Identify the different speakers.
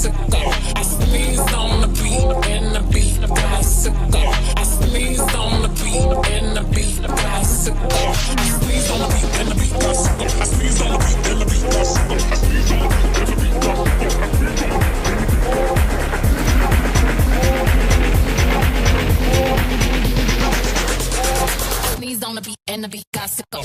Speaker 1: go. I sneeze on the beat and the beat got to go. I sneeze on the beat and the beat got to go. I sneeze on the beat and the beat got to go. I sneeze on the beat and the beat got to go. I sneeze on the beat and the beat got to go. Sneeze on the beat and the beat got to go.